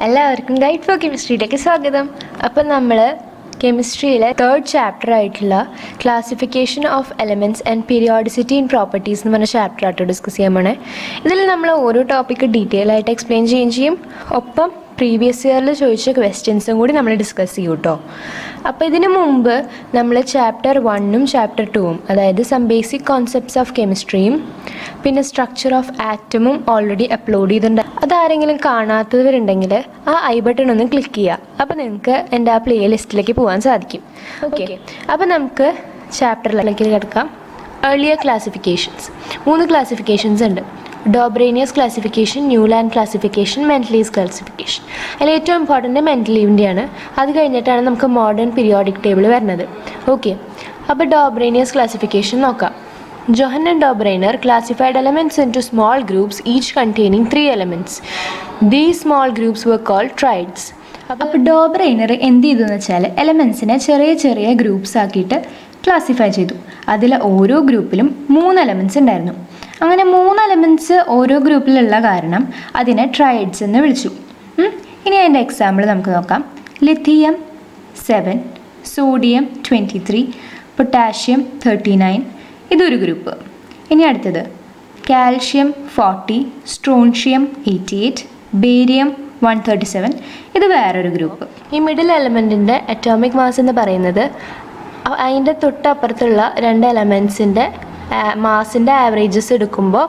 എല്ലാവർക്കും guide four കെമിസ്ട്രിയിലേക്ക് സ്വാഗതം. അപ്പം നമ്മൾ കെമിസ്ട്രിയിലെ 3rd ചാപ്റ്റർ ആയിട്ടുള്ള classification of elements and periodicity in properties എന്ന് പറഞ്ഞ ചാപ്റ്റർ ആയിട്ട് ഡിസ്കസ് ചെയ്യാൻ പോണേ. ഇതിൽ നമ്മൾ ഓരോ ടോപ്പിക്ക് ഡീറ്റെയിൽ ആയിട്ട് എക്സ്പ്ലെയിൻ ചെയ്യുകയും ചെയ്യും. ഒപ്പം പ്രീവിയസ് ഇയറിൽ ചോദിച്ച ക്വസ്റ്റ്യൻസും കൂടി നമ്മൾ ഡിസ്കസ് ചെയ്യും കേട്ടോ. അപ്പോൾ ഇതിനു മുമ്പ് നമ്മൾ ചാപ്റ്റർ 1ഉം ചാപ്റ്റർ 2ഉം അതായത് സം ബേസിക് കോൺസെപ്റ്റ്സ് ഓഫ് കെമിസ്ട്രിയും പിന്നെ സ്ട്രക്ചർ ഓഫ് ആറ്റമും ഓൾറെഡി അപ്ലോഡ് ചെയ്തിട്ടുണ്ട്. അതാരെങ്കിലും കാണാത്തവരുണ്ടെങ്കിൽ ആ ഐ ബട്ടൺ ഒന്ന് ക്ലിക്ക് ചെയ്യുക. അപ്പോൾ നിങ്ങൾക്ക് എൻ്റെ ആ പ്ലേ ലിസ്റ്റിലേക്ക് പോകാൻ സാധിക്കും. ഓക്കെ, അപ്പോൾ നമുക്ക് ചാപ്റ്ററിലേക്ക് കിടക്കാം. ഏർലിയർ ക്ലാസിഫിക്കേഷൻസ് 3 ക്ലാസിഫിക്കേഷൻസ് ഉണ്ട്. ഡോബറേനിയസ് classification, Newland classification, Mendeleev's classification. അതിൽ ഏറ്റവും ഇമ്പോർട്ടൻറ്റ് മെൻഡലീവിൻ്റെയാണ്. അത് കഴിഞ്ഞിട്ടാണ് നമുക്ക് മോഡേൺ പീരിയോഡിക് ടേബിൾ വരുന്നത്. ഓക്കെ, അപ്പോൾ ഡോബറേനിയസ് ക്ലാസിഫിക്കേഷൻ നോക്കാം. Johann and Dobereiner classified elements into small groups, each containing 3 elements. These small groups were called triads. അപ്പോൾ ഡോബറൈനർ എന്ത് ചെയ്തു എന്ന് വെച്ചാൽ എലമെൻസിനെ ചെറിയ ചെറിയ ഗ്രൂപ്പ്സ് ആക്കിയിട്ട് ക്ലാസിഫൈ ചെയ്തു. അതിൽ ഓരോ ഗ്രൂപ്പിലും 3 എലമെൻറ്റ്സ് ഉണ്ടായിരുന്നു. അങ്ങനെ 3 എലമെൻറ്റ്സ് ഓരോ ഗ്രൂപ്പിലുള്ള കാരണം അതിനെ ട്രൈഡ്സ് എന്ന് വിളിച്ചു. ഇനി അതിൻ്റെ എക്സാമ്പിൾ നമുക്ക് നോക്കാം. Lithium 7, sodium 23, potassium 39. ഇതൊരു ഗ്രൂപ്പ്. ഇനി അടുത്തത് കാൽഷ്യം 40, സ്ട്രോൺഷ്യം 88, ബേരിയം 137. ഇത് വേറൊരു ഗ്രൂപ്പ്. ഈ മിഡിൽ എലമെൻറ്റിൻ്റെ അറ്റോമിക് മാസ് എന്ന് പറയുന്നത് അതിൻ്റെ തൊട്ടപ്പുറത്തുള്ള 2 എലമെൻറ്റ്സിൻ്റെ മാസിൻ്റെ ആവറേജസ് എടുക്കുമ്പോൾ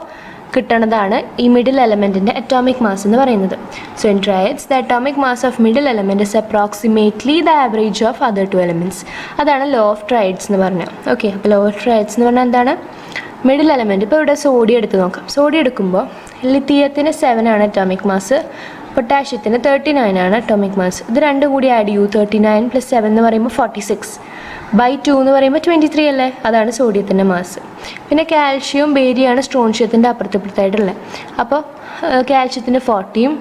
കിട്ടണതാണ് ഈ മിഡിൽ എലമെൻറ്റിൻ്റെ അറ്റോമിക് മാസ് എന്ന് പറയുന്നത്. So in triads the atomic mass of middle element is approximately the average of other 2 elements. അതാണ് ലോ ഓഫ് ട്രയഡ്സ് എന്ന് പറഞ്ഞത്. ഓക്കെ, അപ്പോൾ ലോ ഓഫ് ട്രയഡ്സ് എന്ന് പറഞ്ഞാൽ എന്താണ്? Middle element. ഇപ്പോൾ ഇവിടെ സോഡിയം എടുത്ത് നോക്കാം. സോഡിയം എടുക്കുമ്പോൾ ലിഥിയത്തിന് 7 ആണ് അറ്റോമിക് മാസ്, പൊട്ടാഷ്യത്തിന് 39 ആണ് അറ്റോമിക് മാസ്. ഇത് രണ്ടും കൂടി ആഡ് ചെയ്യൂ. 39 + 7 എന്ന് പറയുമ്പോൾ 46/2 എന്ന് പറയുമ്പോൾ 23 അല്ലേ? അതാണ് സോഡിയത്തിൻ്റെ മാസ്. പിന്നെ കാൽഷ്യവും ബേരിയാണ് സ്ട്രോൺഷ്യത്തിൻ്റെ അപ്പുറത്തിപ്പുറത്തായിട്ടുള്ളത്. അപ്പോൾ കാൽഷ്യത്തിൻ്റെ 40യും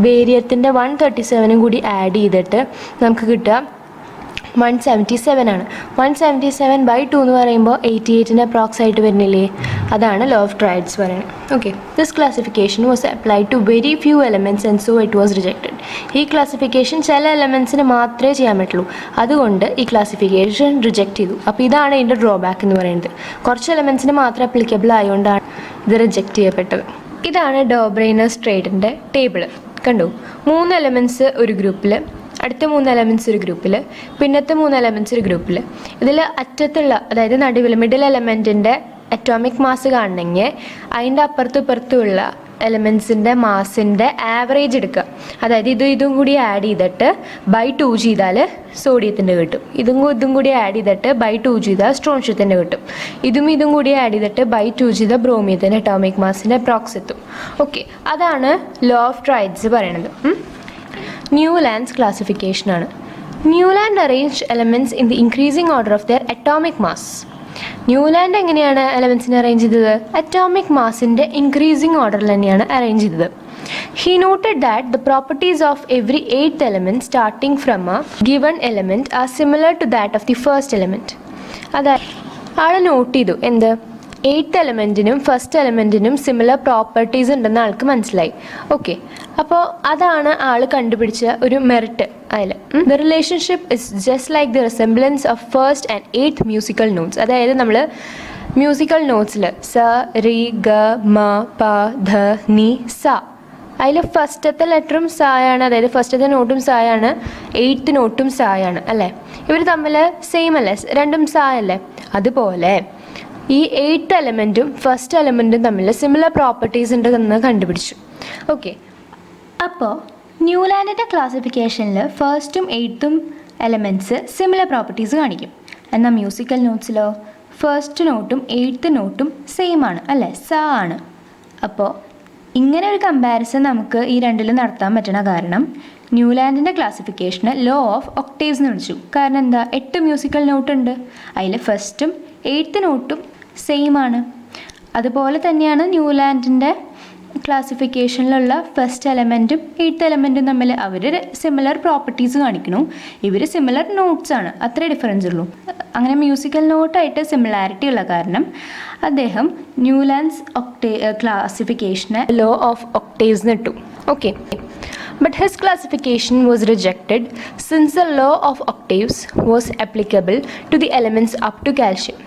ബേരിയത്തിൻ്റെ 137ഉം കൂടി ആഡ് ചെയ്തിട്ട് നമുക്ക് കിട്ടുക 177 ആണ്. 177/2 എന്ന് പറയുമ്പോൾ 88ൻ്റെ അപ്രോക്സ് ആയിട്ട് വരുന്നില്ലേ? അതാണ് ലോ ഓഫ് ട്രയഡ്സ് പറയുന്നത്. Okay, this classification was applied to very few elements and so it was rejected. ഈ ക്ലാസിഫിക്കേഷൻ ചില എലമെൻറ്റ്സിന് മാത്രമേ ചെയ്യാൻ പറ്റുള്ളൂ. അതുകൊണ്ട് ഈ ക്ലാസിഫിക്കേഷൻ റിജക്റ്റ് ചെയ്തു. അപ്പോൾ ഇതാണ് ഇതിൻ്റെ ഡ്രോബാക്ക് എന്ന് പറയുന്നത്. കുറച്ച് എലമെൻറ്റ്സിന് മാത്രം അപ്ലിക്കബിൾ ആയതുകൊണ്ടാണ് ഇത് റിജക്റ്റ് ചെയ്യപ്പെട്ടത്. ഇതാണ് ഡോബറൈനേഴ്സ് ട്രേഡിൻ്റെ ടേബിൾ. കണ്ടു, 3 എലമെൻറ്റ്സ് ഒരു ഗ്രൂപ്പിൽ, അടുത്ത 3 എലമെൻറ്റ്സ് ഒരു ഗ്രൂപ്പിൽ, പിന്നത്തെ 3 എലമെൻറ്റ്സ് ഒരു ഗ്രൂപ്പിൽ. ഇതിൽ അറ്റത്തുള്ള അതായത് നടുവിൽ മിഡിൽ എലമെൻറ്റിൻ്റെ അറ്റോമിക് മാസ് കാണണമെങ്കിൽ അതിൻ്റെ അപ്പുറത്തുള്ള എലമെൻറ്റ്സിൻ്റെ മാസിൻ്റെ ആവറേജ് എടുക്കുക. അതായത് ഇതും കൂടി ആഡ് ചെയ്തിട്ട് /2 ചെയ്താൽ സോഡിയത്തിൻ്റെ കിട്ടും. ഇതും കൂടി ആഡ് ചെയ്തിട്ട് /2 ചെയ്താൽ സ്ട്രോൺഷ്യത്തിൻ്റെ കിട്ടും. ഇതും കൂടി ആഡ് ചെയ്തിട്ട് /2 ചെയ്താൽ ബ്രോമിയത്തിൻ്റെ അറ്റോമിക് മാസിൻ്റെ അപ്രോക്സ് എത്തും. ഓക്കെ, അതാണ് ലോ ഓഫ് ട്രയഡ്സ് പറയണത്. ന്യൂലാൻഡ്സ് ക്ലാസിഫിക്കേഷനാണ്. Newland arranged elements in the increasing order of their atomic mass. Newland എങ്ങനെയാണ് എലമെൻറ്റ്സിനെ അറേഞ്ച് ചെയ്തത്? അറ്റോമിക് മാസിൻ്റെ ഇൻക്രീസിങ് ഓർഡറിൽ തന്നെയാണ് അറേഞ്ച് ചെയ്തത്. He noted that the properties of every 8th element starting from a given element are similar to that of the first element. അതായത് ആൾ not ചെയ്തു എന്ത്? 8th എലമെൻറ്റിനും ഫസ്റ്റ് എലമെൻറ്റിനും സിമിലർ പ്രോപ്പർട്ടീസ് ഉണ്ടെന്ന് ആൾക്ക് മനസ്സിലായി. ഓക്കെ, അപ്പോൾ അതാണ് ആൾ കണ്ടുപിടിച്ച ഒരു മെറിറ്റ് അതിൽ. The relationship is just like the resemblance of first and 8th musical notes. അതായത് നമ്മൾ മ്യൂസിക്കൽ നോട്ട്സിൽ സ, റി, ഗ, മ, പ, ധ, നി, സ, അതിൽ ഫസ്റ്റത്തെ ലെറ്ററും സായാണ്. അതായത് ഫസ്റ്റത്തെ നോട്ടും സായാണ്, 8th നോട്ടും സായാണ് അല്ലേ? ഇവർ തമ്മിൽ സെയിം അല്ലേ? രണ്ടും സായല്ലേ? അതുപോലെ ഈ 8th എലമെൻറ്റും ഫസ്റ്റ് എലമെൻറ്റും തമ്മിൽ സിമിലർ പ്രോപ്പർട്ടീസ് ഉണ്ടെന്ന് കണ്ടുപിടിച്ചു. ഓക്കെ, അപ്പോൾ ന്യൂലാൻഡിൻ്റെ ക്ലാസിഫിക്കേഷനിൽ ഫസ്റ്റും 8th എലമെൻറ്റ്സ് സിമിലർ പ്രോപ്പർട്ടീസ് കാണിക്കും. എന്നാൽ മ്യൂസിക്കൽ നോട്ട്സിലോ ഫസ്റ്റ് നോട്ടും 8th നോട്ടും സെയിം ആണ് അല്ലേ? സ ആണ്. അപ്പോൾ ഇങ്ങനെ ഒരു കമ്പാരിസൺ നമുക്ക് ഈ രണ്ടിലും നടത്താൻ പറ്റണ കാരണം ന്യൂലാൻഡിൻ്റെ ക്ലാസിഫിക്കേഷന് ലോ ഓഫ് ഒക്ടേവ്സ് എന്ന് വിളിച്ചു. കാരണം എന്താ? 8 മ്യൂസിക്കൽ നോട്ട് ഉണ്ട്, അതിൽ ഫസ്റ്റും 8th നോട്ടും സെയിം ആണ്. അതുപോലെ തന്നെയാണ് ന്യൂലാൻഡിൻ്റെ ക്ലാസിഫിക്കേഷനിലുള്ള ഫസ്റ്റ് എലമെൻറ്റും 8th എലമെൻറ്റും തമ്മിൽ അവർ സിമിലർ പ്രോപ്പർട്ടീസ് കാണിക്കണു. ഇവർ സിമിലർ നോട്ട്സ് ആണ്, അത്രേ ഡിഫറൻസ് ഉള്ളൂ. അങ്ങനെ മ്യൂസിക്കൽ നോട്ടായിട്ട് സിമിലാരിറ്റി ഉള്ള കാരണം അദ്ദേഹം ന്യൂലാൻഡ്സ് ക്ലാസിഫിക്കേഷന് ലോ ഓഫ് ഒക്ടേവ്സ് ഇട്ടു. Okay, But his classification was rejected since the law of octaves was applicable to the elements up to calcium.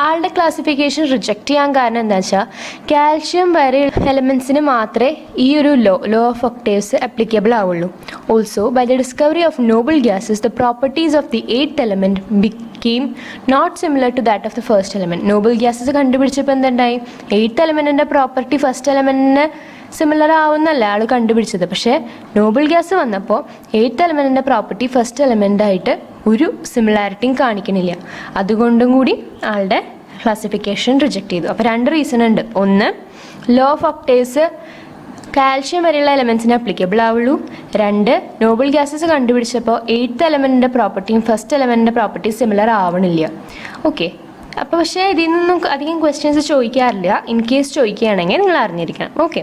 ആളുടെ ക്ലാസിഫിക്കേഷൻ റിജക്റ്റ് ചെയ്യാൻ കാരണം എന്താ വെച്ചാൽ കാൽഷ്യം വരെ എലമെൻസിന് മാത്രമേ ഈ ഒരു ലോ ഓഫ് ഒക്ടേവ്സ് അപ്ലിക്കബിൾ ആവുള്ളൂ. Also by the discovery of noble gases the properties of the 8th element became not similar to that of the first element. Noble gases കണ്ടുപിടിച്ചപ്പോൾ എന്തുണ്ടായി? 8th elementൻ്റെ പ്രോപ്പർട്ടി ഫസ്റ്റ് എലമെൻറ്റിന് similar ആവുന്നല്ല ആൾ കണ്ടുപിടിച്ചത്. പക്ഷേ noble gas വന്നപ്പോൾ 8th elementൻ്റെ പ്രോപ്പർട്ടി ഫസ്റ്റ് എലമെൻ്റായിട്ട് ഒരു സിമിലാരിറ്റിയും കാണിക്കണില്ല. അതുകൊണ്ടും കൂടി ആളുടെ ക്ലാസിഫിക്കേഷൻ റിജക്റ്റ് ചെയ്തു. അപ്പോൾ 2 റീസൺ ഉണ്ട്. ഒന്ന്, ലോ ഓഫ് ഒക്ടേവ്സ് കാൽഷ്യം വരെയുള്ള എലമെൻസിന് അപ്ലിക്കബിൾ ആവുള്ളൂ. 2, നോബിൾ ഗ്യാസസ് കണ്ടുപിടിച്ചപ്പോൾ 8th elementൻ്റെ പ്രോപ്പർട്ടിയും ഫസ്റ്റ് എലമെൻറ്റിൻ്റെ പ്രോപ്പർട്ടിയും സിമിലർ ആവണില്ല. ഓക്കെ, അപ്പോൾ പക്ഷേ ഇതിൽ നിന്നും അധികം ക്വസ്റ്റ്യൻസ് ചോദിക്കാറില്ല. ഇൻ കേസ് ചോദിക്കുകയാണെങ്കിൽ നിങ്ങൾ അറിഞ്ഞിരിക്കണം. ഓക്കെ,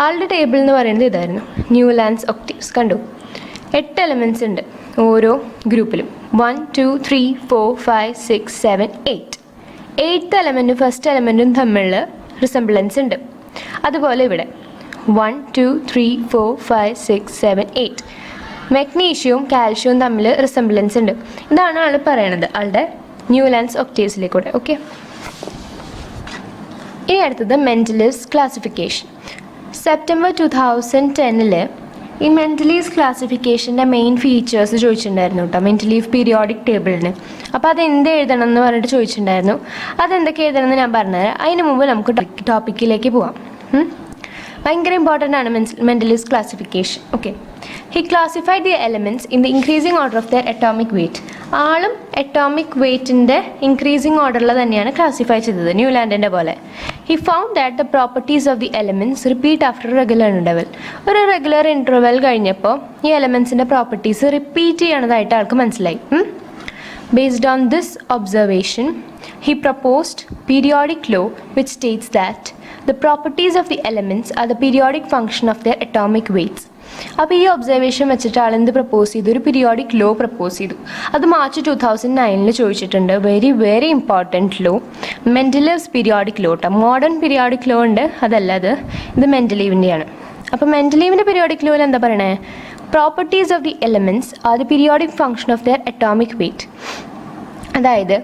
ആളുടെ ടേബിൾ എന്ന് പറയുന്നത് ഇതായിരുന്നു. ന്യൂലാൻഡ്സ് ഒക്ടേവ്സ് കണ്ടു. 8 എലമെൻറ്റ്സ് ഉണ്ട് ഓരോ ഗ്രൂപ്പിലും. 1, 2, 3, 4, 5, 6, 7, 8. 8th എലമെൻറ്റും ഫസ്റ്റ് എലമെൻറ്റും തമ്മിൽ റിസംബ്ലൻസ് ഉണ്ട്. അതുപോലെ ഇവിടെ 1, 2, 3, 4, 5, 6, 7, 8. മെഗ്നീഷ്യവും കാൽഷ്യവും തമ്മിൽ റിസംബ്ലൻസ് ഉണ്ട്. ഇതാണ് ആൾ പറയണത് ആളുടെ ന്യൂലാൻഡ്സ് ഒക്ടേവ്സിലേക്കൂടെ. ഓക്കെ, ഇനി അടുത്തത് മെൻഡലീവ്സ് ക്ലാസിഫിക്കേഷൻ. സെപ്റ്റംബർ 2010 ഈ മെൻഡലീവ്സ് ക്ലാസിഫിക്കേഷൻ്റെ മെയിൻ ഫീച്ചേഴ്സ് ചോദിച്ചിട്ടുണ്ടായിരുന്നു കേട്ടോ, മെൻഡലീവ് പീരിയോഡിക് ടേബിളിന്. അപ്പോൾ അതെന്ത് എഴുതണം എന്ന് പറഞ്ഞിട്ട് ചോദിച്ചിട്ടുണ്ടായിരുന്നു. അതെന്തൊക്കെ എഴുതണം എന്ന് ഞാൻ പറഞ്ഞുതരാം. അതിന് മുമ്പ് നമുക്ക് ടോപ്പിക്കിലേക്ക് പോവാം. ഭയങ്കര ഇമ്പോർട്ടൻ്റ് ആണ് Mendeleev's classification. Okay, he classified the elements in the increasing order of their atomic weight. ആളും അറ്റോമിക് വെയ്റ്റിൻ്റെ ഇൻക്രീസിങ് ഓർഡറിൽ തന്നെയാണ് ക്ലാസിഫൈ ചെയ്തത്, ന്യൂലാൻഡിൻ്റെ പോലെ. He found that the properties of the elements repeat after regular interval. ഒരു regular interval കഴിഞ്ഞപ്പോൾ ഈ എലമെൻറ്റ്സിൻ്റെ പ്രോപ്പർട്ടീസ് റിപ്പീറ്റ് ചെയ്യണതായിട്ട് ആൾക്ക് മനസ്സിലായി. Based on this observation he proposed periodic law which states that the properties of the elements are the periodic function of their atomic weights. അപ്പോൾ ഈ ഒബ്സർവേഷൻ വെച്ചിട്ട് ആളെന്ത് പ്രപ്പോസ് ചെയ്തു? ഒരു പീരിയോഡിക് ലോ പ്രപ്പോസ് ചെയ്തു. അത് മാർച്ച് 2009 ചോദിച്ചിട്ടുണ്ട്. Very very important law, Mendeleev's periodic law കേട്ടോ. Modern periodic law ഉണ്ട്, അതല്ല ഇത് മെൻഡലീവിൻ്റെയാണ്. അപ്പോൾ മെൻഡലീവിൻ്റെ പീരിയോഡിക് ലോയിൽ എന്താ പറയണേ? Properties of the elements are the periodic function of their atomic weight. അതായത്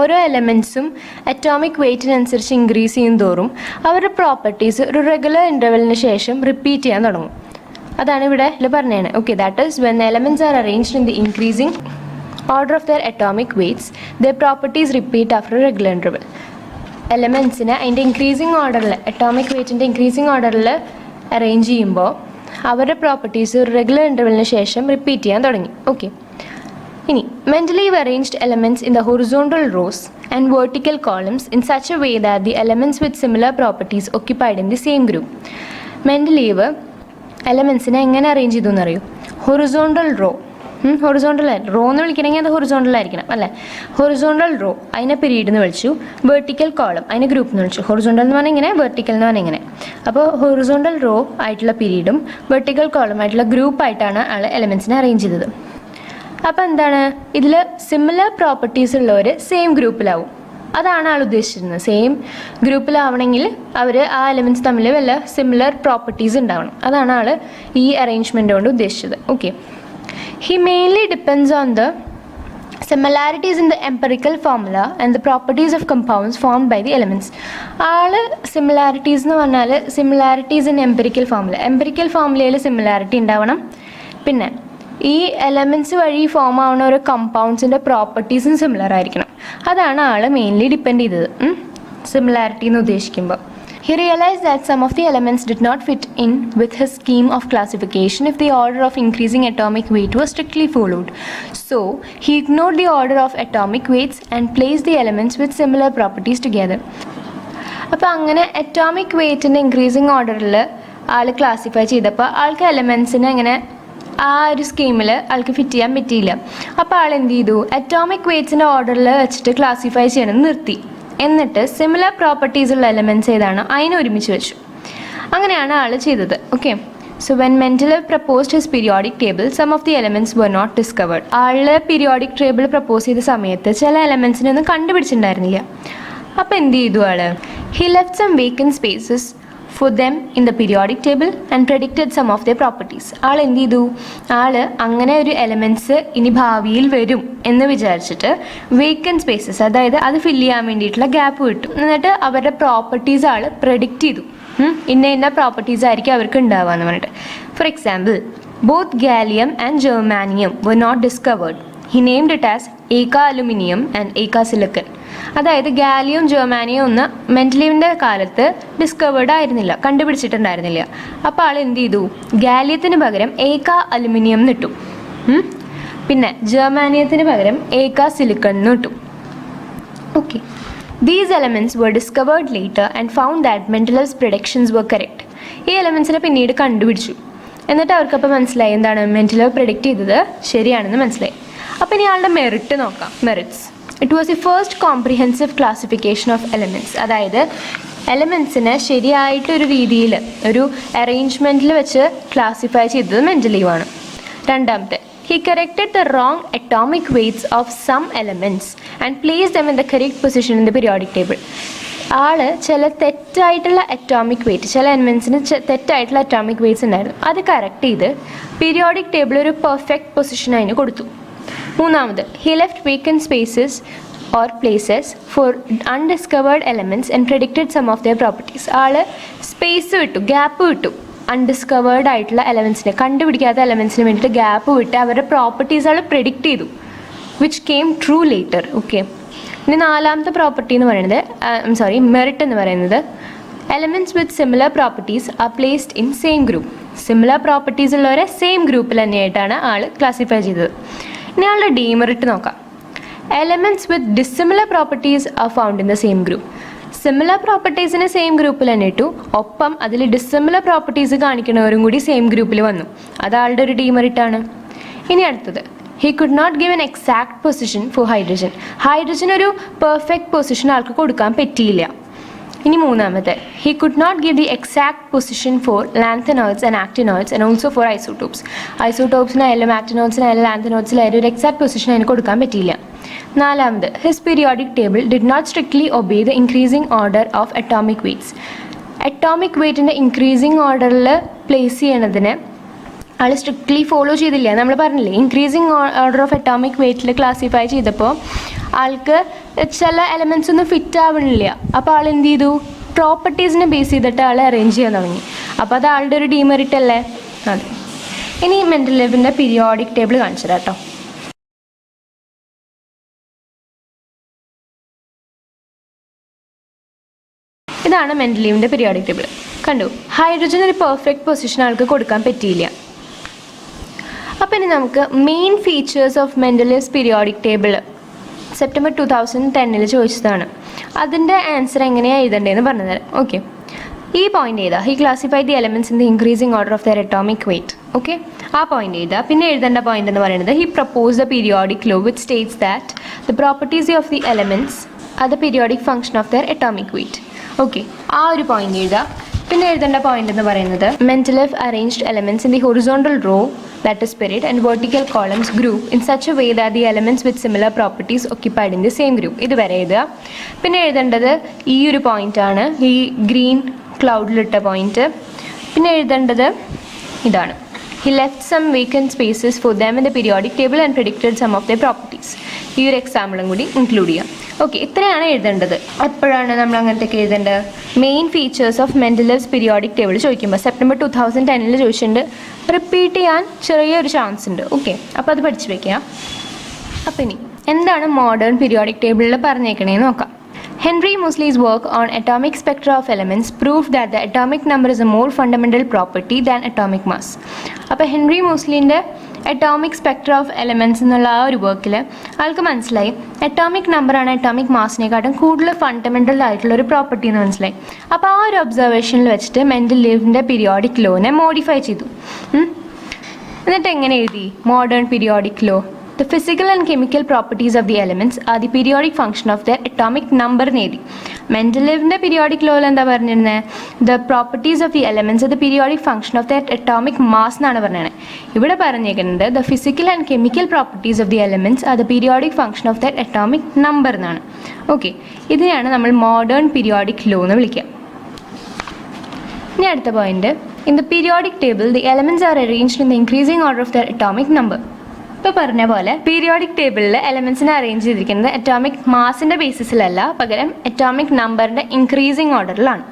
ഓരോ എലമെൻറ്റ്സും അറ്റോമിക് വെയ്റ്റിനനുസരിച്ച് ഇൻക്രീസ് ചെയ്യും തോറും അവരുടെ പ്രോപ്പർട്ടീസ് ഒരു റെഗുലർ ഇൻ്റർവെലിന് ശേഷം റിപ്പീറ്റ് ചെയ്യാൻ തുടങ്ങും. അതാണ് ഇവിടെ പറഞ്ഞത്. Okay, that is when elements are arranged in the increasing order of their atomic weights their properties repeat after regular interval. എലമെൻറ്റ്സിനെ അതിൻ്റെ ഇൻക്രീസിങ് ഓർഡറിൽ, അറ്റോമിക് വെയ്റ്റിൻ്റെ ഇൻക്രീസിങ് ഓർഡറിൽ അറേഞ്ച് ചെയ്യുമ്പോൾ അവരുടെ പ്രോപ്പർട്ടീസ് ഒരു റെഗുലർ ഇൻ്റർവെലിന് ശേഷം റിപ്പീറ്റ് ചെയ്യാൻ തുടങ്ങി. ഓക്കെ, ഇനി Mendeleev arranged elements in the horizontal rows and vertical columns in such a way that the elements with similar properties occupied in the same group. Mendeleev എലമെൻസിനെ എങ്ങനെ arrange ചെയ്തു എന്നറിയോ? Horizontal raw. Horizontal raw എന്ന് വിളിക്കണമെങ്കിൽ അത് horizontal ആയിരിക്കണം അല്ലേ? Horizontal raw അതിനെ period എന്ന് വിളിച്ചു. വെർട്ടിക്കൽ കോളം അതിനെ ഗ്രൂപ്പ് എന്ന് വിളിച്ചു. ഹൊറിസോണ്ടൽ എന്ന് പറഞ്ഞാൽ ഇങ്ങനെ, വെർട്ടിക്കൽ എന്ന് പറഞ്ഞാൽ ഇങ്ങനെ. അപ്പോൾ ഹൊറിസോണ്ടൽ റോ ആയിട്ടുള്ള പീരീഡും വെർട്ടിക്കൽ കോളം ആയിട്ടുള്ള ഗ്രൂപ്പായിട്ടാണ് ആൾ എലമെൻസിനെ അറേഞ്ച് ചെയ്തത്. അപ്പോൾ എന്താണ് ഇതിൽ സിമിലർ പ്രോപ്പർട്ടീസ് ഉള്ളവർ സെയിം ഗ്രൂപ്പിലാവും. അതാണ് ആൾ ഉദ്ദേശിച്ചിരുന്നത്. സെയിം ഗ്രൂപ്പിലാവണമെങ്കിൽ അവർ ആ എലമെൻറ്റ്സ് തമ്മിൽ വല്ല സിമിലർ പ്രോപ്പർട്ടീസ് ഉണ്ടാവണം. അതാണ് ആൾ ഈ അറേഞ്ച്മെൻ്റ് കൊണ്ട് ഉദ്ദേശിച്ചത്. Okay, he mainly depends on the similarities in the empirical formula and the properties of compounds formed by the elements. ആള് സിമിലാരിറ്റീസ് എന്ന് പറഞ്ഞാൽ similarities in empirical formula. Empirical ഫോമുലയിൽ സിമിലാരിറ്റി ഉണ്ടാവണം. പിന്നെ ഈ എലമെൻറ്റ്സ് വഴി ഫോം ആവുന്ന ഓരോ കമ്പൗണ്ട്സിൻ്റെ പ്രോപ്പർട്ടീസും സിമിലർ ആയിരിക്കണം. അതാണ് ആൾ മെയിൻലി ഡിപ്പെൻഡ് ചെയ്തത് സിമിലാരിറ്റി എന്ന് ഉദ്ദേശിക്കുമ്പോൾ. He realized that some of the elements did not fit in with his scheme of classification if the order of increasing atomic weight was strictly followed. So, he ignored the order of atomic weights and placed the elements with similar properties together. അപ്പോൾ അങ്ങനെ atomic വെയ്റ്റിൻ്റെ increasing ഓർഡറിൽ ആൾ classify ചെയ്തപ്പോൾ ആൾക്ക് എലമെൻസിനെ അങ്ങനെ ആ ഒരു സ്കീമിൽ ആൾക്ക് ഫിറ്റ് ചെയ്യാൻ പറ്റിയില്ല. അപ്പോൾ ആൾ എന്ത് ചെയ്തു? അറ്റോമിക് വെയ്റ്റ്സിൻ്റെ ഓർഡറിൽ വെച്ചിട്ട് ക്ലാസിഫൈ ചെയ്യണം നിർത്തി. എന്നിട്ട് സിമിലർ പ്രോപ്പർട്ടീസ് ഉള്ള എലമെൻറ്റ്സ് ഏതാണോ അതിനെ ഒരുമിച്ച് വെച്ചു. അങ്ങനെയാണ് ആൾ ചെയ്തത്. Okay, so when Mendeleev proposed his periodic table, some of the elements were not discovered. All periodic table propose ചെയ്ത സമയത്ത് ചില എലമെൻറ്റ്സിനെ ഒന്നും കണ്ടുപിടിച്ചിട്ടുണ്ടായിരുന്നില്ല. അപ്പോൾ എന്ത് ചെയ്തു ആൾ? He left some vacant spaces for them in the periodic table and predicted some of their properties. ആൾ എന്ത് ചെയ്തു? ആള് അങ്ങനെ ഒരു എലമെൻറ്റ്സ് ഇനി ഭാവിയിൽ വരും എന്ന് വിചാരിച്ചിട്ട് വേക്കൻറ്റ് സ്പേസസ്, അതായത് അത് ഫില്ല് ചെയ്യാൻ വേണ്ടിയിട്ടുള്ള ഗ്യാപ്പ് കിട്ടും. എന്നിട്ട് അവരുടെ പ്രോപ്പർട്ടീസ് ആൾ പ്രെഡിക്റ്റ് ചെയ്തു. ഇന്ന പ്രോപ്പർട്ടീസ് ആയിരിക്കും അവർക്ക് ഉണ്ടാവുക എന്ന് പറഞ്ഞിട്ട്. For example, both gallium and germanium were not discovered. He named it as a.Aluminium and a.Silicon. അതായത് ഗാലിയം ജെർമാനിയം ഒന്ന് മെൻഡലീവിൻ്റെ കാലത്ത് ഡിസ്കവേർഡ് ആയിരുന്നില്ല, കണ്ടുപിടിച്ചിട്ടുണ്ടായിരുന്നില്ല. അപ്പോൾ ആൾ എന്ത് ചെയ്തു? ഗാലിയത്തിന് പകരം a.Aluminium എന്നിട്ടു. പിന്നെ ജെർമാനിയത്തിന് പകരം a.Silicon എന്ന് ഇട്ടു. Okay, these elements were discovered later and found that Mendelev's predictions were correct. ഈ എലമെൻസിനെ പിന്നീട് കണ്ടുപിടിച്ചു. എന്നിട്ട് അവർക്കപ്പോൾ മനസ്സിലായി എന്താണ് മെൻഡലീവ് പ്രെഡിക്റ്റ് ചെയ്തത് ശരിയാണെന്ന് മനസ്സിലായി. അപ്പോൾ ഇനി ആളുടെ മെറിറ്റ് നോക്കാം. Merits: it was the first comprehensive classification of elements. അതായത് എലമെൻറ്റ്സിനെ ശരിയായിട്ടൊരു രീതിയിൽ ഒരു അറേഞ്ച്മെൻറ്റിൽ വെച്ച് ക്ലാസിഫൈ ചെയ്തത് മെൻഡലീവാണ്. രണ്ടാമത്തെ, he corrected the wrong atomic weights of some elements and placed them in the correct position in the periodic table. ആൾ ചില തെറ്റായിട്ടുള്ള atomic weight, ചില എലമെൻറ്റ്സിന് തെറ്റായിട്ടുള്ള അറ്റോമിക് വെയ്റ്റ്സ് ഉണ്ടായിരുന്നു, അത് കറക്റ്റ് ചെയ്ത് പീരിയോഡിക് ടേബിൾ ഒരു പെർഫെക്റ്റ് പൊസിഷൻ അതിന് കൊടുത്തു. മൂന്നാമത്, he left vacant spaces or places for undiscovered elements and predicted some of their properties. ആൾ സ്പേസ് വിട്ടു, ഗ്യാപ്പ് വിട്ടു. അൺഡിസ്കവേർഡ് ആയിട്ടുള്ള എലമെൻറ്റ്സിനെ, കണ്ടുപിടിക്കാത്ത എലമെൻറ്റ്സിന് വേണ്ടിയിട്ട് ഗ്യാപ്പ് വിട്ട് അവരുടെ പ്രോപ്പർട്ടീസ് ആൾ പ്രെഡിക്റ്റ് ചെയ്തു, which came true later. Okay, ഇനി നാലാമത്തെ പ്രോപ്പർട്ടി എന്ന് പറയുന്നത് മെറിറ്റ് എന്ന് പറയുന്നത്, elements with similar properties are placed in same group. Similar properties ഉള്ളവരെ സെയിം ഗ്രൂപ്പിൽ തന്നെയായിട്ടാണ് ആൾ ക്ലാസിഫൈ ചെയ്തത്. ഇനി ആളുടെ ഡീമെറിറ്റ് നോക്കാം. Elements with dissimilar properties are found in the same group. Similar പ്രോപ്പർട്ടീസിനെ സെയിം ഗ്രൂപ്പിൽ തന്നെ ഇട്ടു, ഒപ്പം അതിൽ ഡിസിമിലർ പ്രോപ്പർട്ടീസ് കാണിക്കുന്നവരും കൂടി സെയിം ഗ്രൂപ്പിൽ വന്നു. അത് ആളുടെ ഒരു ഡീമെറിറ്റാണ്. ഇനി അടുത്തത്, he could not give an exact position for hydrogen. Hydrogen ഒരു പെർഫെക്റ്റ് പൊസിഷൻ ആൾക്ക് കൊടുക്കാൻ പറ്റിയില്ല. ഇനി മൂന്നാമത്തെ, he could not give the exact position for lanthanoids and actinoids and also for isotopes. ഐസോടോപ്സിനായാലും ആക്ടിനോയിഡ്സിനായാലും ലാന്തനോയിഡ്സിലായാലും ഒരു എക്സാക്ട് പൊസിഷൻ അതിന് കൊടുക്കാൻ പറ്റിയില്ല. നാലാമത്, his periodic table did not strictly obey the increasing order of atomic weights. Atomic വെയ്റ്റിൻ്റെ increasing ഓർഡറിൽ place ചെയ്യണതിന് ആൾ strictly follow ചെയ്തില്ല. നമ്മൾ പറഞ്ഞില്ലേ, ഇൻക്രീസിങ് ഓർഡർ ഓഫ് അറ്റോമിക് വെയ്റ്റിൽ ക്ലാസിഫൈ ചെയ്തപ്പോൾ ആൾക്ക് ചില എലമെൻറ്റ്സ് ഒന്നും ഫിറ്റ് ആവണില്ല. അപ്പോൾ ആൾ എന്ത് ചെയ്തു? പ്രോപ്പർട്ടീസിനെ ബേസ് ചെയ്തിട്ട് ആൾ അറേഞ്ച് ചെയ്യാൻ തുടങ്ങി. അപ്പോൾ അത് ആളുടെ ഒരു ഡീമെറിറ്റ് അല്ലേ? അതെ. ഇനി മെൻഡലീവിൻ്റെ പീരിയോഡിക് ടേബിൾ കാണിച്ചു തരാം കേട്ടോ. ഇതാണ് മെൻഡലീവിൻ്റെ പീരിയോഡിക് ടേബിൾ. കണ്ടു, ഹൈഡ്രജൻ ഒരു പെർഫെക്റ്റ് പൊസിഷൻ ആൾക്ക് കൊടുക്കാൻ പറ്റിയില്ല. അപ്പോൾ ഇനി നമുക്ക് main features of Mendeleev's periodic table September 2010 ചോദിച്ചതാണ്. അതിൻ്റെ ആൻസർ എങ്ങനെയാണ് എഴുതേണ്ടതെന്ന് പറഞ്ഞുതരാം. ഓക്കെ, ഈ പോയിന്റ് എഴുതുക. He classify the elements in the increasing order of their atomic weight. Okay, ആ പോയിന്റ് എഴുതുക. പിന്നെ എഴുതേണ്ട പോയിന്റ് എന്ന് പറയുന്നത്, he propose the periodic law which states that the properties of the elements are the periodic function of their atomic weight. Okay, ആ ഒരു point എഴുതുക. പിന്നെ എഴുതേണ്ട പോയിന്റ് എന്ന് പറയുന്നത്, Mendeleev arranged elements in the horizontal row, that is spirit, and vertical columns group in such a way that the elements with similar properties occupied in the same group. ഇത് വരെ എഴുതുക. പിന്നെ എഴുതേണ്ടത് ഈ ഒരു പോയിന്റാണ്, ഈ ഗ്രീൻ ക്ലൗഡിലിട്ട പോയിന്റ്. പിന്നെ എഴുതേണ്ടത് ഇതാണ്, he left some vacant spaces for them in the periodic table and predicted some of their properties. ഈ ഒരു എക്സാമ്പിളും കൂടി ഇൻക്ലൂഡ് ചെയ്യാം. ഓക്കെ, ഇത്രയാണ് എഴുതേണ്ടത്. എപ്പോഴാണ് നമ്മൾ അങ്ങനത്തെയൊക്കെ എഴുതേണ്ടത്? Main features of Mendeleev's periodic table ചോദിക്കുമ്പോൾ സെപ്റ്റംബർ 2010 ചോദിച്ചിട്ടുണ്ട്. റിപ്പീറ്റ് ചെയ്യാൻ ചെറിയൊരു ചാൻസ് ഉണ്ട്. ഓക്കെ, അപ്പോൾ അത് പഠിച്ചു വയ്ക്കുക. അപ്പോൾ ഇനി എന്താണ് മോഡേൺ പീരിയോഡിക് ടേബിളിൽ പറഞ്ഞേക്കണേന്ന് നോക്കാം. Henry Moseley's work on atomic spectra of elements proved that the atomic number is a more fundamental property than atomic mass. അപ്പോൾ ഹെൻറി മോസ്ലിൻ്റെ അറ്റോമിക് സ്പെക്ട്ര ഓഫ് എലമെൻറ്റ്സ് എന്നുള്ള ആ ഒരു വർക്കിൽ ആൾക്ക് മനസ്സിലായി അറ്റോമിക് നമ്പറാണ് അറ്റോമിക് മാസിനെക്കാട്ടും കൂടുതൽ ഫണ്ടമെൻ്റൽ ആയിട്ടുള്ള ഒരു പ്രോപ്പർട്ടി എന്ന് മനസ്സിലായി. അപ്പോൾ ആ ഒരു ഒബ്സർവേഷനിൽ വെച്ചിട്ട് മെൻഡലീവിൻ്റെ പീരിയോഡിക് ലോനെ മോഡിഫൈ ചെയ്തു. എന്നിട്ട് എങ്ങനെ എഴുതി modern periodic law? The physical and chemical properties of the elements are the periodic function of their atomic number നേടി. മെൻഡലീവിൻ്റെ പീരിയോഡിക് ലോയിൽ എന്താ പറഞ്ഞിരുന്നത്? The properties of the elements are the periodic function of their atomic mass എന്നാണ് പറഞ്ഞത്. ഇവിടെ പറഞ്ഞേക്കുന്നത് the physical and chemical properties of the elements are the periodic function of their atomic number എന്നാണ്. Okay, ഇതിനെയാണ് നമ്മൾ മോഡേൺ പീരിയോഡിക് ലോ എന്ന് വിളിക്കുക. ഇനി അടുത്ത point, in the periodic table the elements R arranged in the increasing order of the atomic number. ഇപ്പോൾ പറഞ്ഞ പോലെ പീരിയോഡിക് ടേബിളിൽ എലമെന്റ്സിനെ അറേഞ്ച് ചെയ്തിരിക്കുന്നത് അറ്റോമിക് മാസിന്റെ ബേസിസിലല്ല, പകരം അറ്റോമിക് നമ്പറിന്റെ increasing ഓർഡറിലാണ്.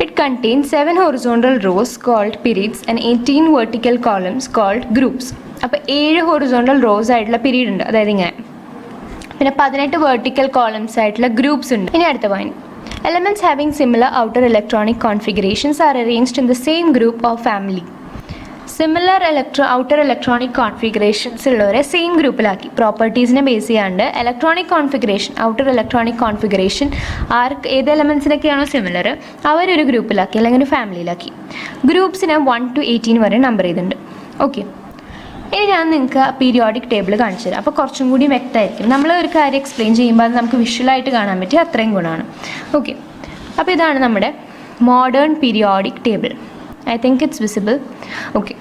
It contains 7 horizontal rows called periods and 18 vertical columns called groups. അപ്പോൾ 7 horizontal rows ആയിട്ടുള്ള period ഉണ്ട്, അതായത് ഇങ്ങനെ. പിന്നെ 18 vertical columns ആയിട്ടുള്ള ഗ്രൂപ്പ്സ് ഉണ്ട്. ഇനി അടുത്ത point, elements having similar outer electronic configurations are arranged in the same group or family. Similar outer electronic configurations ഉള്ളവരെ സെയിം ഗ്രൂപ്പിലാക്കി. പ്രോപ്പർട്ടീസിനെ ബേസ് ചെയ്യാണ്ട് electronic configuration, outer electronic configuration ഏത് എലമെൻസിനൊക്കെയാണോ സിമിലർ അവരൊരു ഗ്രൂപ്പിലാക്കി അല്ലെങ്കിൽ ഒരു ഫാമിലിയിലാക്കി. ഗ്രൂപ്പ്സിനെ 1 to 18 വരെ നമ്പർ ചെയ്തിട്ടുണ്ട്. ഓക്കെ, ഇനി ഞാൻ നിങ്ങൾക്ക് പീരിയോഡിക് ടേബിൾ കാണിച്ചു തരാം. അപ്പോൾ കുറച്ചും കൂടി വ്യക്തമായിരിക്കും. നമ്മൾ ഒരു കാര്യം എക്സ്പ്ലെയിൻ ചെയ്യുമ്പോൾ അത് നമുക്ക് വിഷ്വലായിട്ട് കാണാൻ പറ്റിയ അത്രയും ഗുണമാണ്. ഓക്കെ, അപ്പോൾ ഇതാണ് നമ്മുടെ modern periodic table. I think it's visible. Okay,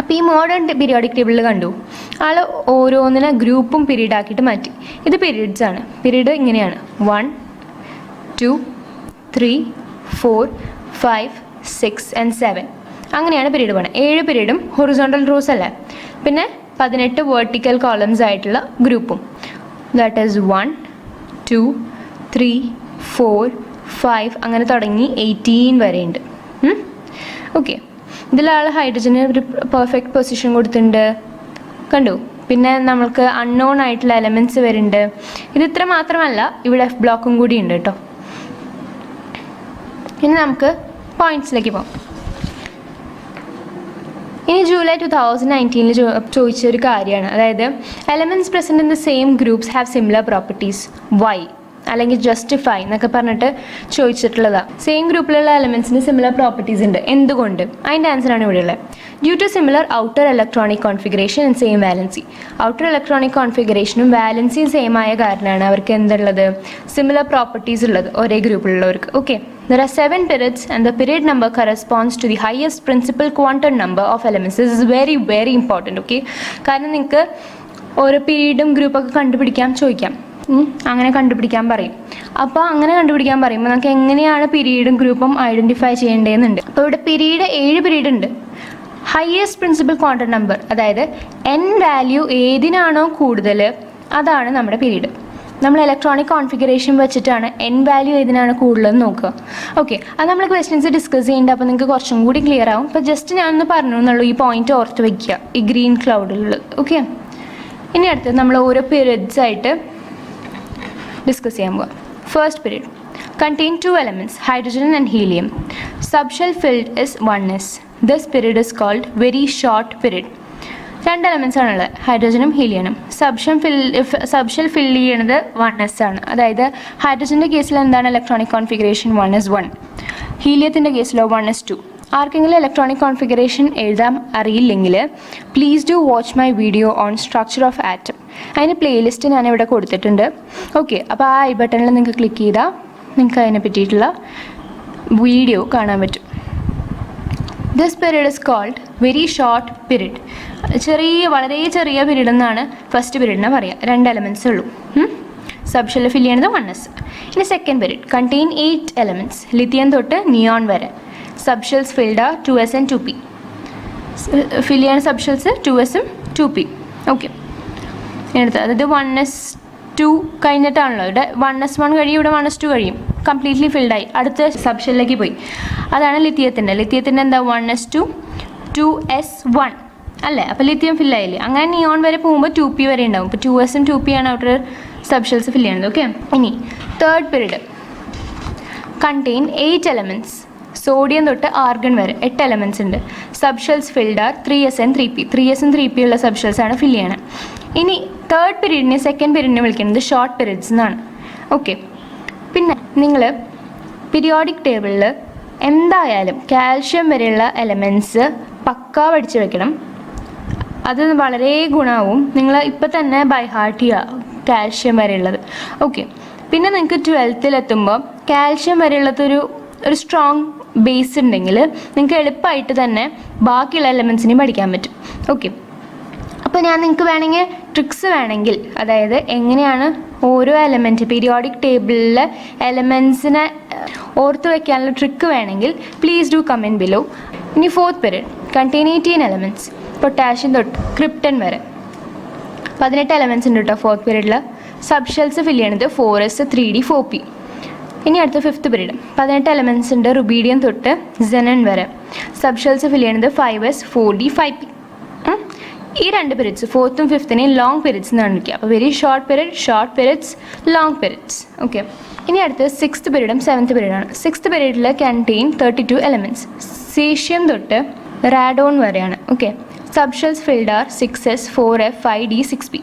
അപ്പോൾ ഈ മോഡേൺ പീരിയോഡിക് ടേബിളിൽ കണ്ടു ആൾ ഓരോന്നിനെ ഗ്രൂപ്പും പീരീഡ് ആക്കിയിട്ട് മാറ്റി. ഇത് പീരീഡ്സ് ആണ്. പീരീഡ് ഇങ്ങനെയാണ്: 1, 2, 3, 4, 5, 6 and 7. അങ്ങനെയാണ് പീരീഡ് പോകണത്. 7 പീരീഡും ഹൊറിസോണ്ടൽ റോസ് അല്ലേ, പിന്നെ 18 വെർട്ടിക്കൽ കോളംസ് ആയിട്ടുള്ള ഗ്രൂപ്പും. ദാറ്റ് ഈസ് 1, 2, 3, 4, 5 അങ്ങനെ തുടങ്ങി 18 വരെയുണ്ട്. ഓക്കെ, ഇതിലാൾ ഹൈഡ്രജന് ഒരു പെർഫെക്റ്റ് പൊസിഷൻ കൊടുത്തിട്ടുണ്ട്, കണ്ടു. പിന്നെ നമ്മൾക്ക് അൺനോൺ ആയിട്ടുള്ള എലമെൻറ്റ്സ് വരുന്നുണ്ട്. ഇത് ഇത്ര മാത്രമല്ല, ഇവിടെ F ബ്ലോക്കും കൂടി ഉണ്ട് കേട്ടോ. ഇനി നമുക്ക് പോയിന്റ്സിലേക്ക് പോകാം. ഇനി ജൂലൈ 2019 ചോദിച്ചൊരു കാര്യമാണ്, അതായത് elements present in the same groups have similar properties. Why അല്ലെങ്കിൽ ജസ്റ്റിഫൈ എന്നൊക്കെ പറഞ്ഞിട്ട് ചോദിച്ചിട്ടുള്ളതാണ്. സെയിം ഗ്രൂപ്പിലുള്ള എലമെൻറ്റ്സിന് സിമിലർ പ്രോപ്പർട്ടീസ് ഉണ്ട്, എന്തുകൊണ്ട്? അതിൻ്റെ ആൻസറാണ് ഇവിടെ ഉള്ളത്. Due to similar outer electronic configuration and same valency. Outer electronic കോൺഫിഗറേഷനും വാലൻസിയും സെയിം ആയ കാരണമാണ് അവർക്ക് എന്തുള്ളത്, സിമിലർ പ്രോപ്പർട്ടീസ് ഉള്ളത് ഒരേ ഗ്രൂപ്പിലുള്ളവർക്ക്. Okay, there are 7 periods and the period number corresponds to the highest principal quantum number of elements. This is very very important. Okay, കാരണം നിങ്ങൾക്ക് ഓരോ പീരീഡും ഗ്രൂപ്പൊക്കെ കണ്ടുപിടിക്കാൻ ചോദിക്കാം, അങ്ങനെ കണ്ടുപിടിക്കാൻ പറയും. അപ്പോൾ അങ്ങനെ കണ്ടുപിടിക്കാൻ പറയുമ്പോൾ നമുക്ക് എങ്ങനെയാണ് പീരീഡും ഗ്രൂപ്പും ഐഡൻറ്റിഫൈ ചെയ്യേണ്ടതെന്നുണ്ട്. അപ്പോൾ ഇവിടെ പീരീഡ് 7 പീരീഡ് ഉണ്ട്. ഹയസ്റ്റ് പ്രിൻസിപ്പൽ ക്വാണ്ടം നമ്പർ, അതായത് n വാല്യൂ ഏതിനാണോ കൂടുതൽ അതാണ് നമ്മുടെ പീരീഡ്. നമ്മൾ ഇലക്ട്രോണിക് കോൺഫിഗറേഷൻ വെച്ചിട്ടാണ് n വാല്യൂ ഏതിനാണ് കൂടുതലെന്ന് നോക്കുക. ഓക്കെ, അത് നമ്മൾ ക്വസ്റ്റ്യൻസ് ഡിസ്കസ് ചെയ്യുന്നുണ്ട്, അപ്പോൾ നിങ്ങൾക്ക് കുറച്ചും കൂടി ക്ലിയർ ആവും. അപ്പോൾ ജസ്റ്റ് ഞാനൊന്ന് പറഞ്ഞു എന്നുള്ളൂ, ഈ പോയിന്റ് ഓർത്ത് വയ്ക്കുക, ഈ ഗ്രീൻ ക്ലൗഡിലുള്ളത്. ഓക്കെ, ഇനി അടുത്തത് നമ്മൾ ഓരോ പീരീഡ്സ് ആയിട്ട് ഡിസ്കസ് ചെയ്യാൻ പോവാം. First period contain 2 elements, hydrogen and helium. Subshell filled is 1s. This period is called very short period. 2 elements ആണുള്ളത്, ഹൈഡ്രജനും ഹീലിയനും. സബ്ഷെൽ ഫിൽ ചെയ്യണത് 1s ആണ്. അതായത് ഹൈഡ്രജൻ്റെ കേസിൽ എന്താണ് ഇലക്ട്രോണിക് കോൺഫിഗറേഷൻ? 1s1. ഹീലിയത്തിൻ്റെ കേസിലോ 1s2. ആർക്കെങ്കിലും ഇലക്ട്രോണിക് കോൺഫിഗറേഷൻ എഴുതാൻ അറിയില്ലെങ്കിൽ please do watch my video on structure of atom. അതിന് പ്ലേലിസ്റ്റ് ഞാനിവിടെ കൊടുത്തിട്ടുണ്ട്. ഓക്കെ, അപ്പോൾ ആ ഐ ബട്ടണിൽ നിങ്ങൾക്ക് ക്ലിക്ക് ചെയ്താൽ നിങ്ങൾക്ക് അതിനെ പറ്റിയിട്ടുള്ള വീഡിയോ കാണാൻ പറ്റും. This period is called very short period. വളരെ ചെറിയ പീരീഡ് എന്നാണ് ഫസ്റ്റ് പീരീഡിനെ പറയുക. 2 എലമെൻറ്റ്സ് ഉള്ളൂ. സബ്ഷെല്ലിൽ ഫിൽ ചെയ്യണത് 1s. ഇനി second period contain 8 elements, lithium തൊട്ട് നിയോൺ വരെ. Subshells filled are 2s and 2p. Fill ചെയ്യണ സബ്ഷെൽസ് 2s ഉം 2p. ഓക്കെ, എടുത്ത് അതായത് 1s2 കഴിഞ്ഞിട്ടാണല്ലോ, ഇവിടെ 1s1 കഴിയും, ഇവിടെ 1s2 കഴിയും. കംപ്ലീറ്റ്ലി ഫിൽഡായി, അടുത്ത സബ്ഷെല്ലിലേക്ക് പോയി. അതാണ് ലിഥിയത്തിൻ്റെ എന്താ 1s2 2s1 അല്ലേ. അപ്പോൾ ലിഥിയം ഫില്ലായില്ലേ. അങ്ങനെ നിയോൺ വരെ പോകുമ്പോൾ 2p വരെ ഉണ്ടാവും. ഇപ്പോൾ 2s ഉം 2p ആണ് ഔട്ടർ സബ്ഷെൽസ് ഫിൽ ചെയ്യണത്. ഓക്കെ, ഇനി third period contain 8 elements, sodium തൊട്ട് ആർഗൺ വരെ 8 എലമെൻറ്റ്സ് ഉണ്ട്. Subshells filled are 3s and 3p. 3s and 3p ഉള്ള സബ്ഷെൽസ് ആണ് ഫിൽ ചെയ്യണം. ഇനി തേർഡ് പീരീഡിനെ സെക്കൻഡ് പീരീഡിനെ വിളിക്കുന്നത് ഷോർട്ട് പീരീഡ്സ് എന്നാണ്. ഓക്കെ, പിന്നെ നിങ്ങൾ പീരിയോഡിക് ടേബിളിൽ എന്തായാലും കാൽഷ്യം വരെയുള്ള എലമെൻറ്റ്സ് പക്കാ പഠിച്ചു വെക്കണം. അത് വളരെ ഗുണമാവും. നിങ്ങൾ ഇപ്പം തന്നെ ബൈ ഹാർട്ട് ചെയ്യുക കാൽഷ്യം വരെയുള്ളത്. ഓക്കെ, പിന്നെ നിങ്ങൾക്ക് 12th എത്തുമ്പോൾ കാൽഷ്യം വരെയുള്ളതൊരു സ്ട്രോങ് ബേസ് ഉണ്ടെങ്കിൽ നിങ്ങൾക്ക് എളുപ്പമായിട്ട് തന്നെ ബാക്കിയുള്ള എലമെൻറ്റ്സിനെയും പഠിക്കാൻ പറ്റും. ഓക്കെ, അപ്പോൾ ഞാൻ നിങ്ങൾക്ക് വേണമെങ്കിൽ ട്രിക്സ് വേണമെങ്കിൽ, അതായത് എങ്ങനെയാണ് ഓരോ എലമെൻറ്റ് പീരിയോഡിക് ടേബിളിലെ എലമെൻറ്റ്സിനെ ഓർത്ത് വയ്ക്കാനുള്ള ട്രിക്ക് വേണമെങ്കിൽ പ്ലീസ് ഡു കമൻറ്റ് ബിലോ. ഇനി 4th period contain 18 elements, potassium തൊട്ട് ക്രിപ്റ്റൺ വരെ 18 എലമെൻറ്റ്സ് ഉണ്ട് കേട്ടോ 4th പീരീഡിൽ. സബ്ഷെൽസ് ഫില്ല് ചെയ്യണത് 4s 3d 4p. ഇനി അടുത്ത 5th പീരീഡ് 18 എലമെൻറ്റ്സ് ഉണ്ട് റുബീഡിയം തൊട്ട് സെനൺ വരെ. സബ്ഷെൽസ് ഫില്ല് ചെയ്യണത് 5s 4d 5p. ഈ 2 പീരീഡ്സ് 4th ഉം 5th ലോങ് പീരീഡ്സ് എന്നാണ് വിളിക്കുക. അപ്പോൾ very short periods long periods. Okay, ഇനി അടുത്ത് 6th പീരീഡും 7th പീരീഡാണ്. 6th പീരീഡിൽ കണ്ടെയ്ൻ 32 എലമെൻറ്റ്സ്, സീഷ്യം തൊട്ട് റാഡോൺ വരെയാണ്. Okay, subshells filled are 6s 4f 5d 6p.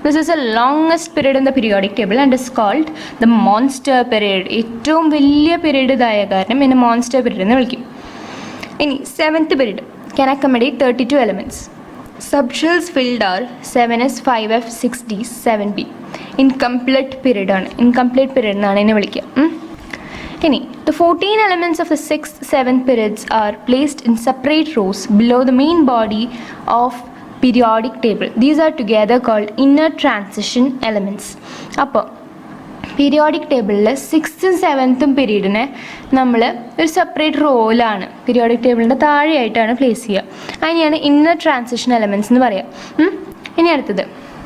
This is the longest period in the periodic table and is called the monster period. ഏറ്റവും വലിയ period ഇതായ കാരണം ഇതിനെ മോൺസ്റ്റർ പീരീഡ് എന്ന് വിളിക്കും. ഇനി 7th period can accommodate 32 elements. Subshells filled are 7s 5f 6d 7p. Incomplete period ആണ്, incomplete period എന്നാണ് ഇതിനെ വിളിക്കുക. ഇനി the 14 elements of the 6th 7th periods are placed in separate rows below the main body of periodic table. These are together called inner transition elements. അപ്പോൾ periodic ടേബിളിൽ 6th 7th പീരീഡിനെ നമ്മൾ ഒരു separate റോയിലാണ് periodic ടേബിളിൻ്റെ താഴെയായിട്ടാണ് place ചെയ്യുക. അതിനെയാണ് inner transition elements എന്ന് പറയുക. ഇനി അടുത്തത്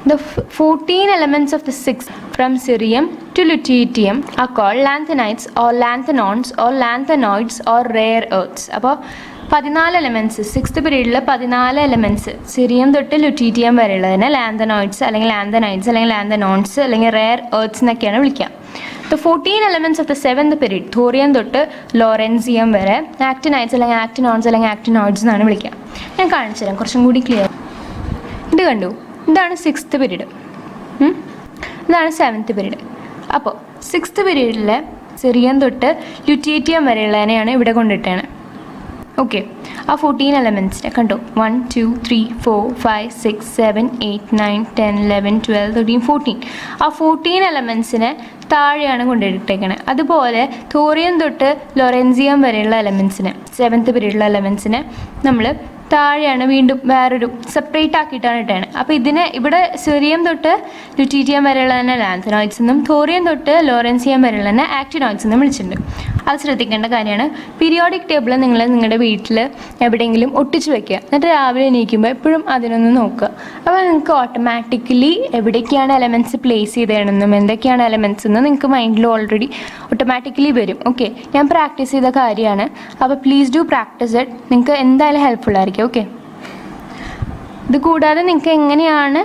the 14 elements of the 6th from cerium to lutetium are called lanthanides or lanthanons or lanthanoids or rare earths. അപ്പോൾ 14 എലമെൻറ്റ്സ് 6th പീരീഡിൽ 14 എലമെൻറ്റ്സ് സിറിയം തൊട്ട് ലുറ്റീറ്റിയം വരെയുള്ളതിനെ ലാന്തനോയിഡ്സ് അല്ലെങ്കിൽ ലാന്തനൈഡ്സ് അല്ലെങ്കിൽ ലാന്തനോൺസ് അല്ലെങ്കിൽ റെയർ എർത്ത് എന്നൊക്കെയാണ് വിളിക്കുക. The 14 elements of the 7th period thorium തൊട്ട് ലോറൻസിയം വരെ ആക്ടിനൈഡ്സ് അല്ലെങ്കിൽ ആക്ടിനോൺസ് അല്ലെങ്കിൽ ആക്ടിനോയിഡ്സ് എന്നാണ് വിളിക്കുക. ഞാൻ കാണിച്ചു തരാം കുറച്ചും കൂടി ക്ലിയർ. ഇത് കണ്ടു, ഇതാണ് 6th പീരീഡ്, ഇതാണ് 7th പീരീഡ്. അപ്പോൾ 6th പീരീഡിലെ സിറിയം തൊട്ട് ലുറ്റീറ്റിയം വരെയുള്ളതിനെയാണ് ഇവിടെ കൊണ്ടിട്ടാണ്. ഓക്കെ, ആ 14 എലമെൻറ്റ്സിനെ കണ്ടു, 1 2 3 4 5 6 7 8 9 10 11 12 13 14. ആ 14 എലമെൻറ്റ്സിനെ താഴെയാണ് കൊണ്ടിട്ടേക്കണത്. അതുപോലെ തോറിയം തൊട്ട് ലൊറൻസിയം വരെയുള്ള എലമെൻറ്റ്സിനെ 7th പീരീഡിലുള്ള എലമെൻറ്റ്സിനെ നമ്മൾ താഴെയാണ് വീണ്ടും വേറൊരു സെപ്പറേറ്റ് ആക്കിയിട്ടാണ് ഇട്ടത്. അപ്പോൾ ഇതിനെ ഇവിടെ സിറിയം തൊട്ട് ലുറ്റീറ്റിയം വരെയുള്ള തന്നെ ലാന്തനോയിഡ്സ് എന്നും തോറിയം തൊട്ട് ലോറൻസിയം വരെയുള്ള തന്നെ ആക്ടിനോയിഡ്സ് എന്നും വിളിച്ചിട്ടുണ്ട്. അത് ശ്രദ്ധിക്കേണ്ട കാര്യമാണ്. പീരിയോഡിക് ടേബിൾ നിങ്ങൾ നിങ്ങളുടെ വീട്ടിൽ എവിടെയെങ്കിലും ഒട്ടിച്ച് വയ്ക്കുക, എന്നിട്ട് രാവിലെ എണീക്കുമ്പോൾ എപ്പോഴും അതിനൊന്ന് നോക്കുക. അപ്പോൾ നിങ്ങൾക്ക് ഓട്ടോമാറ്റിക്കലി എവിടേക്കാണ് എലമെൻറ്റ്സ് പ്ലേസ് ചെയ്തതെന്നും എന്തൊക്കെയാണ് എലമെൻറ്റ്സ് എന്ന് നിങ്ങൾക്ക് മൈൻഡിൽ ഓൾറെഡി ഓട്ടോമാറ്റിക്കലി വരും. ഓക്കെ, ഞാൻ പ്രാക്ടീസ് ചെയ്ത കാര്യമാണ്. അപ്പോൾ പ്ലീസ് ഡു പ്രാക്ടീസ് ഇറ്റ്, നിങ്ങൾക്ക് എന്തായാലും ഹെൽപ്ഫുൾ ആയിരിക്കും. ഓക്കെ, ഇത് കൂടാതെ നിങ്ങൾക്ക് എങ്ങനെയാണ്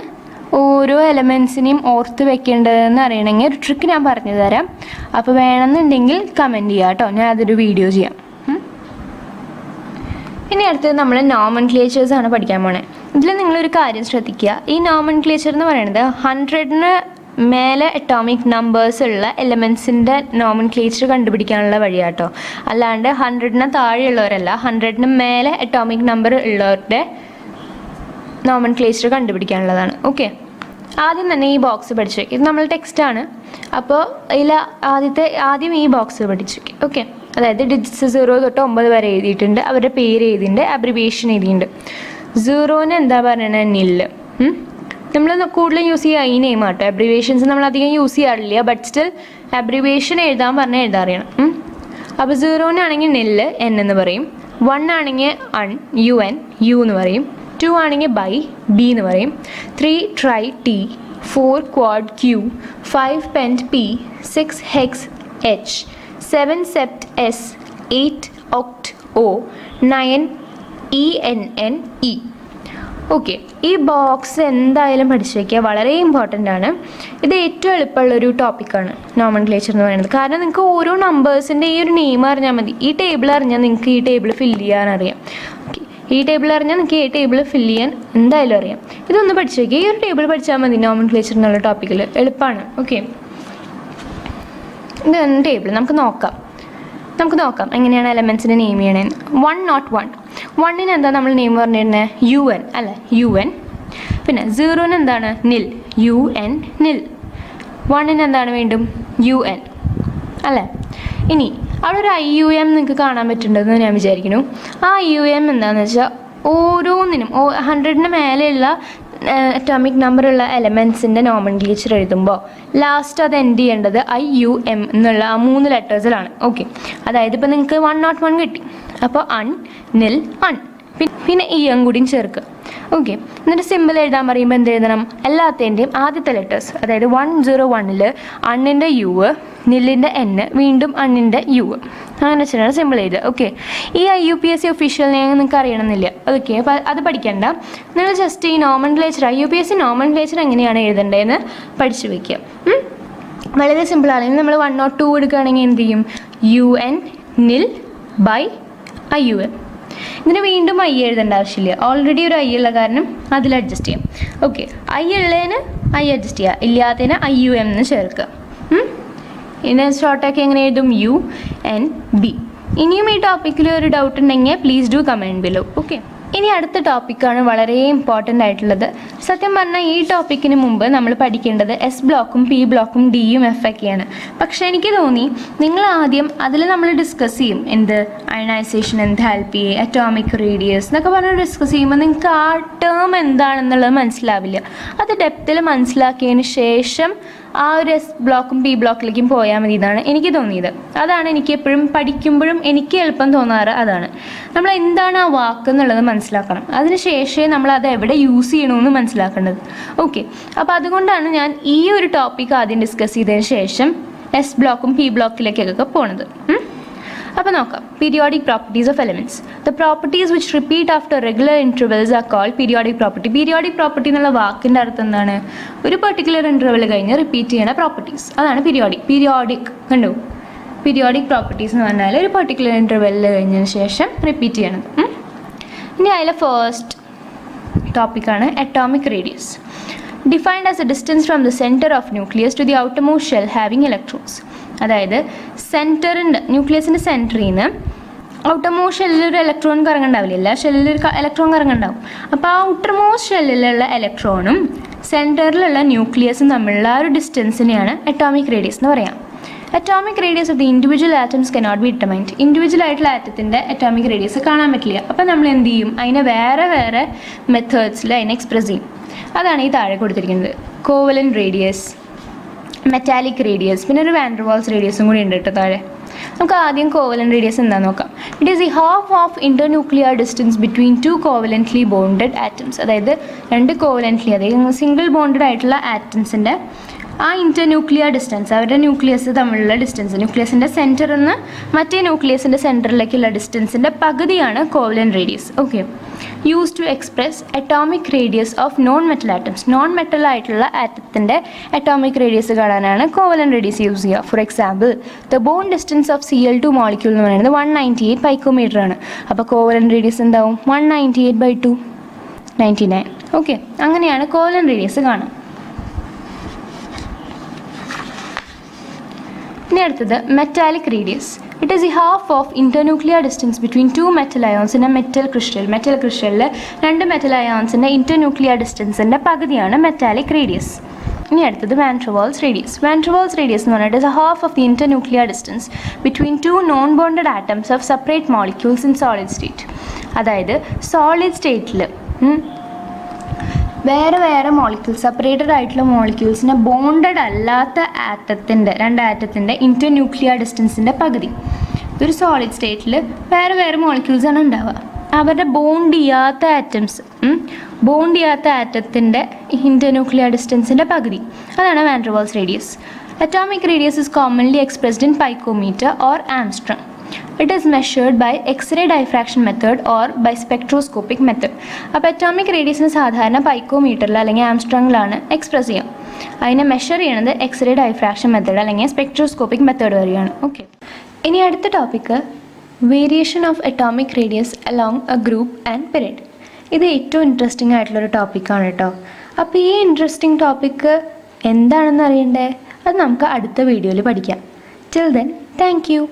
ഓരോ എലമെൻറ്റ്സിനെയും ഓർത്ത് വെക്കേണ്ടതെന്ന് അറിയണമെങ്കിൽ ഒരു ട്രിക്ക് ഞാൻ പറഞ്ഞു തരാം. അപ്പോൾ വേണമെന്നുണ്ടെങ്കിൽ കമൻറ്റ് ചെയ്യുക കേട്ടോ, ഞാൻ അതൊരു വീഡിയോ ചെയ്യാം. ഇനി അടുത്തത് നമ്മൾ നോമൻക്ലേച്ചേഴ്സാണ് പഠിക്കാൻ പോണേ. ഇതിൽ നിങ്ങളൊരു കാര്യം ശ്രദ്ധിക്കുക, ഈ നോമൻക്ലേച്ചർ എന്ന് പറയുന്നത് 100-ന് മേലെ അറ്റോമിക് നമ്പേഴ്സ് ഉള്ള എലമെൻറ്റ്സിൻ്റെ നോമൻക്ലേച്ചർ കണ്ടുപിടിക്കാനുള്ള വഴിയാട്ടോ. അല്ലാണ്ട് 100-ന് താഴെയുള്ളവരല്ല, 100-ന് മേലെ അറ്റോമിക് നമ്പർ ഉള്ളവരുടെ നോമൻക്ലേച്ചർ കണ്ടുപിടിക്കാനുള്ളതാണ്. ഓക്കെ, ആദ്യം തന്നെ ഈ ബോക്സ് പഠിച്ചു വയ്ക്കും. ഇത് നമ്മൾ ടെക്സ്റ്റാണ്. അപ്പോൾ ഇതിൽ ആദ്യം ഈ ബോക്സ് പഠിച്ചു വയ്ക്കും. ഓക്കെ, അതായത് ഡിജിറ്റ്സ് 0 തൊട്ട് 9 വരെ എഴുതിയിട്ടുണ്ട്, അവരുടെ പേര് എഴുതിയിട്ടുണ്ട്, അബ്രിവിയേഷൻ എഴുതിയിട്ടുണ്ട്. 0-ന് എന്താ പറയണത്? നില്ല്. നമ്മൾ കൂടുതലും യൂസ് ചെയ്യുക ഈ നെയിം ആട്ടോ. അബ്രിവിയേഷൻസ് നമ്മൾ അധികം യൂസ് ചെയ്യാറില്ല, ബട്ട് സ്റ്റിൽ അബ്രിവിയേഷൻ എഴുതാൻ പറഞ്ഞാൽ എഴുതാറിയണം. അപ്പോൾ 0-നാണെങ്കിൽ നില്ല് എൻ എന്ന് പറയും, 1 ആണെങ്കിൽ അൺ UN യു എന്ന് പറയും, 2 ആണെങ്കിൽ ബൈ ബി എന്ന് പറയും, 3 tri T, 4 quad Q, 5 pent P, 6 hex H, 7 sept S, 8 oct O, 9 ENN E. Okay, ഈ ബോക്സ് എന്തായാലും പഠിച്ചു വയ്ക്കുക, വളരെ ഇമ്പോർട്ടൻ്റ് ആണ്. ഇത് ഏറ്റവും എളുപ്പമുള്ളൊരു ടോപ്പിക്കാണ് നോമൻക്ലേച്ചർ എന്ന് പറയുന്നത്. കാരണം നിങ്ങൾക്ക് ഓരോ നമ്പേഴ്സിൻ്റെ ഈ ഒരു നെയിം അറിഞ്ഞാൽ മതി. ഈ ടേബിൾ അറിഞ്ഞാൽ നിങ്ങൾക്ക് ഈ ടേബിൾ ഫില്ല് ചെയ്യാനറിയാം. ഓക്കെ, ഈ ടേബിൾ അറിഞ്ഞാൽ നിങ്ങൾക്ക് ഈ ടേബിൾ ഫില്ല് ചെയ്യാൻ എന്തായാലും അറിയാം. ഇതൊന്ന് പഠിച്ചു വയ്ക്കുക, ഈ ഒരു ടേബിൾ പഠിച്ചാൽ മതി നോമൻക്ലേച്ചർ എന്നുള്ള ടോപ്പിക്കിൽ, എളുപ്പമാണ്. ഓക്കെ, ഇതാണ് ടേബിൾ. നമുക്ക് നോക്കാം എങ്ങനെയാണ് എലമെൻറ്റ്സിനെ നെയിം ചെയ്യണേന്ന്. 101, 1-ന് എന്താ നമ്മൾ നെയിം പറഞ്ഞിരുന്നത്? UN അല്ലേ, UN. പിന്നെ 0-ന് എന്താണ്? നിൽ, UN നിൽ. 1-ന് എന്താണ് വീണ്ടും? UN അല്ലേ. ഇനി അവിടെ ഒരു IUM നിങ്ങൾക്ക് കാണാൻ പറ്റുന്നുണ്ടെന്ന് ഞാൻ വിചാരിക്കുന്നു. ആ IUM എന്താണെന്ന് വെച്ചാൽ ഓരോന്നിനും 100-ന് മേലെയുള്ള അറ്റോമിക് നമ്പറുള്ള എലമെൻസിൻ്റെ നോമൻക്ലേച്ചർ എഴുതുമ്പോൾ ലാസ്റ്റ് അത് എൻഡ് ചെയ്യേണ്ടത് IUM എന്നുള്ള ആ 3 ലെറ്റേഴ്സിലാണ്. ഓക്കെ, അതായത് ഇപ്പോൾ നിങ്ങൾക്ക് 101 കിട്ടി, അപ്പോൾ അൺ, നിൽ, അൺ, പിന്നെ ഇയും കൂടിയും ചേർക്കുക. ഓക്കെ, എന്നിട്ട് സിമ്പിൾ എഴുതാൻ പറയുമ്പോൾ എന്ത് എഴുതണം? എല്ലാത്തിൻ്റെയും ആദ്യത്തെ ലെറ്റേഴ്സ്, അതായത് 101-ൽ അണ്ണിൻ്റെ U, നില്ലിൻ്റെ N, വീണ്ടും അണ്ണിൻ്റെ U, അങ്ങനെ വെച്ചിട്ടാണ് സിമ്പിൾ എഴുതുക. ഓക്കെ, ഈ IUPAC ഒഫീഷ്യൽ നെയിം നിങ്ങൾക്ക് അറിയണമെന്നില്ല. ഓക്കെ, അപ്പോൾ അത് പഠിക്കണ്ട. നിങ്ങൾ ജസ്റ്റ് ഈ നോമൻക്ലേച്ചർ, IUPAC നോമൻക്ലേച്ചർ എങ്ങനെയാണ് എഴുതേണ്ടതെന്ന് പഠിച്ചു വയ്ക്കുക. വളരെ സിമ്പിളാണെങ്കിൽ നമ്മൾ 102 എടുക്കുകയാണെങ്കിൽ എന്ത് ചെയ്യും? UN, നിൽ, ബൈ IUM. ഇതിന് വീണ്ടും I എഴുതേണ്ട ആവശ്യമില്ല, ഓൾറെഡി ഒരു I ഉള്ള കാരണം അതിൽ അഡ്ജസ്റ്റ് ചെയ്യാം. ഓക്കെ, I ഉള്ളതിന് I അഡ്ജസ്റ്റ് ചെയ്യുക, ഇല്ലാത്തതിന് IUM എന്ന് ചേർക്കുക. ഇതിനെ ഷോർട്ടാക്കി എങ്ങനെ എഴുതും? UNB. ഇനിയും ഈ ടോപ്പിക്കിൽ ഒരു ഡൗട്ട് ഉണ്ടെങ്കിൽ please do comment below. Okay, ഇനി അടുത്ത ടോപ്പിക്കാണ് വളരെ ഇമ്പോർട്ടൻ്റ് ആയിട്ടുള്ളത്. സത്യം പറഞ്ഞാൽ ഈ ടോപ്പിക്കിന് മുമ്പ് നമ്മൾ പഠിക്കേണ്ടത് S ബ്ലോക്കും P ബ്ലോക്കും Dയും F ഒക്കെയാണ്. പക്ഷേ എനിക്ക് തോന്നി നിങ്ങൾ ആദ്യം അതിൽ നമ്മൾ ഡിസ്കസ് ചെയ്യും, എന്ത് അയണൈസേഷൻ, എൻതാൽപ്പി, അറ്റോമിക് റേഡിയസ് എന്നൊക്കെ പറഞ്ഞ് ഡിസ്കസ് ചെയ്യുമ്പോൾ നിങ്ങൾക്ക് ആ ടേം എന്താണെന്നുള്ളത് മനസ്സിലാവില്ല. അത് ഡെപ്തിൽ മനസ്സിലാക്കിയതിന് ശേഷം ആ ഒരു S ബ്ലോക്കും P ബ്ലോക്കിലേക്കും പോയാൽ മതി എന്നാണ് എനിക്ക് തോന്നിയത്. അതാണ് എനിക്ക് എപ്പോഴും പഠിക്കുമ്പോഴും എനിക്ക് എളുപ്പം തോന്നാറ്. അതാണ് നമ്മൾ എന്താണ് ആ വാക്ക് എന്നുള്ളത് മനസ്സിലാക്കണം, അതിനുശേഷമേ നമ്മൾ അത് എവിടെ യൂസ് ചെയ്യണമെന്ന് മനസ്സിലാക്കേണ്ടത്. ഓക്കെ, അപ്പോൾ അതുകൊണ്ടാണ് ഞാൻ ഈ ഒരു ടോപ്പിക്ക് ആദ്യം ഡിസ്കസ് ചെയ്തതിന് ശേഷം S ബ്ലോക്കും P ബ്ലോക്കിലേക്കൊക്കെ പോണത്. അപ്പോൾ നോക്കാം. Periodic properties of elements. The properties which repeat after regular intervals are called periodic property. Periodic property എന്നുള്ള വാക്കിൻ്റെ അർത്ഥം എന്താണ്? ഒരു പെർട്ടിക്കുലർ ഇൻ്റർവെൽ കഴിഞ്ഞ് റിപ്പീറ്റ് ചെയ്യുന്ന പ്രോപ്പർട്ടീസ്, അതാണ് പീരിയോഡിക്. പീരിയോഡിക് കണ്ടു, പീരിയോഡിക് പ്രോപ്പർട്ടീസ് എന്ന് പറഞ്ഞാൽ ഒരു പെർട്ടിക്കുലർ ഇൻ്റർവെല്ലിൽ കഴിഞ്ഞതിന് ശേഷം റിപ്പീറ്റ് ചെയ്യണത്. ഇനി അതിലെ ഫസ്റ്റ് ടോപ്പിക്കാണ് atomic radius. Defined as a distance from the center of nucleus to the outermost shell having electrons. അതായത് സെൻറ്ററിൻ്റെ, ന്യൂക്ലിയസിൻ്റെ സെൻറ്ററിൽ നിന്ന് ഔട്ടർമോസ്റ്റ് ഷെല്ലിൽ ഒരു ഇലക്ട്രോൺ കറങ്ങുണ്ടാവില്ല, എല്ലാ ഷെല്ലിൽ ഒരു ഇലക്ട്രോൺ കറങ്ങുണ്ടാവും. അപ്പോൾ ആ ഔട്ടർമോസ്റ്റ് ഷെല്ലിലുള്ള ഇലക്ട്രോണും സെൻറ്ററിലുള്ള ന്യൂക്ലിയസും തമ്മിലുള്ള ആ ഒരു ഡിസ്റ്റൻസിനെയാണ് അറ്റോമിക് റേഡിയസ് എന്ന് പറയാം. Atomic radius of the individual atoms cannot be determined. Individual ആയിട്ടുള്ള ആറ്റത്തിൻ്റെ അറ്റോമിക് റേഡിയസ് കാണാൻ പറ്റില്ല. അപ്പോൾ നമ്മൾ എന്ത് ചെയ്യും? അതിനെ വേറെ വേറെ മെത്തേഡ്സിൽ അതിനെ എക്സ്പ്രസ് ചെയ്യും. അതാണ് ഈ താഴെ കൊടുത്തിരിക്കുന്നത്. കോവലൻറ്റ് റേഡിയസ്, മെറ്റാലിക് റേഡിയസ്, പിന്നെ ഒരു വാൻഡർവാൾസ് റേഡിയസും കൂടി ഉണ്ട് കേട്ടോ താഴെ. നമുക്ക് ആദ്യം കോവലൻറ്റ് റേഡിയസ് എന്താണെന്ന് നോക്കാം. It is the half of internuclear distance between 2 covalently bonded atoms. അതായത് 2 കോവലൻ്റ്ലി, അതായത് സിംഗിൾ ബോണ്ടഡ് ആയിട്ടുള്ള ആറ്റംസിൻ്റെ ആ ഇൻ്റർന്യൂക്ലിയർ ഡിസ്റ്റൻസ്, അവരുടെ ന്യൂക്ലിയസ് തമ്മിലുള്ള ഡിസ്റ്റൻസ്, ന്യൂക്ലിയസിൻ്റെ സെൻറ്ററിൽ നിന്ന് മറ്റേ ന്യൂക്ലിയസിൻ്റെ സെൻറ്ററിലേക്കുള്ള ഡിസ്റ്റൻസിൻ്റെ പകുതിയാണ് covalent radius. Okay, use to express atomic radius of non metal atoms. Non metal ആയിട്ടുള്ള ആറ്റത്തിൻ്റെ അറ്റോമിക് റേഡിയസ് കാണാനാണ് കോവലൻറ്റ് റേഡിയസ് യൂസ് ചെയ്യുക. For example, the bond distance of Cl2 molecule എന്ന് പറയുന്നത് 198 പൈക്കോമീറ്റർ ആണ്. അപ്പോൾ കോവലൻറ്റ് റേഡിയസ് എന്താവും? 198/2, 99. ഓക്കെ, അങ്ങനെയാണ് കോവലൻറ്റ് റേഡിയസ് കാണുക. ഇനി അടുത്തത് metallic radius. It is the half of internuclear distance between 2 metal ions in a metal crystal. Metal ക്രിസ്റ്റലിൽ 2 മെറ്റൽ അയോൺസിൻ്റെ ഇൻ്റർന്യൂക്ലിയർ ഡിസ്റ്റൻസിൻ്റെ പകുതിയാണ് മെറ്റാലിക് റേഡിയസ്. ഇനി അടുത്തത് വാൻഡർവാൾസ് റേഡിയസ്. വാൻഡർവാൾസ് റേഡിയസ് എന്ന് പറഞ്ഞാൽ it is a half of the internuclear distance between 2 non bonded atoms of separate molecules in solid state. അതായത് solid സ്റ്റേറ്റിൽ വേറെ വേറെ മോളിക്യൂൾസ്, സെപ്പറേറ്റഡ് ആയിട്ടുള്ള മോളിക്യൂൾസിനെ ബോണ്ടഡ് അല്ലാത്ത ആറ്റത്തിൻ്റെ, 2 ആറ്റത്തിൻ്റെ ഇൻ്റർന്യൂക്ലിയർ ഡിസ്റ്റൻസിൻ്റെ പകുതി. ഇതൊരു സോളിഡ് സ്റ്റേറ്റിൽ വേറെ വേറെ മോളിക്യൂൾസാണ് ഉണ്ടാവുക. അവരുടെ ബോണ്ട് ചെയ്യാത്ത ആറ്റംസ്, ബോണ്ട് ചെയ്യാത്ത ആറ്റത്തിൻ്റെ ഇൻ്റർന്യൂക്ലിയർ ഡിസ്റ്റൻസിൻ്റെ പകുതി, അതാണ് van der Waals radius. Atomic radius is commonly expressed in picometre or Armstrong. It is measured by X-ray diffraction method or by spectroscopic method. അപ്പോൾ അറ്റോമിക് റേഡിയസിന് സാധാരണ പൈക്കോമീറ്ററിൽ അല്ലെങ്കിൽ ആംസ്ട്രോങ്ങിലാണ് എക്സ്പ്രസ് ചെയ്യാം. അതിനെ മെഷർ ചെയ്യണത് എക്സ്റേ ഡൈഫ്രാക്ഷൻ മെത്തേഡ് അല്ലെങ്കിൽ സ്പെക്ട്രോസ്കോപ്പിക് മെത്തേഡ് വഴിയാണ്. ഓക്കെ, ഇനി അടുത്ത topic variation of atomic radius along A group and period. ഇത് ഏറ്റവും ഇൻട്രസ്റ്റിംഗ് ആയിട്ടുള്ളൊരു ടോപ്പിക്കാണ് കേട്ടോ. അപ്പോൾ ഈ ഇൻട്രസ്റ്റിംഗ് ടോപ്പിക്ക് എന്താണെന്ന് അറിയണ്ടേ? അത് നമുക്ക് അടുത്ത വീഡിയോയിൽ പഠിക്കാം. Till then, thank you.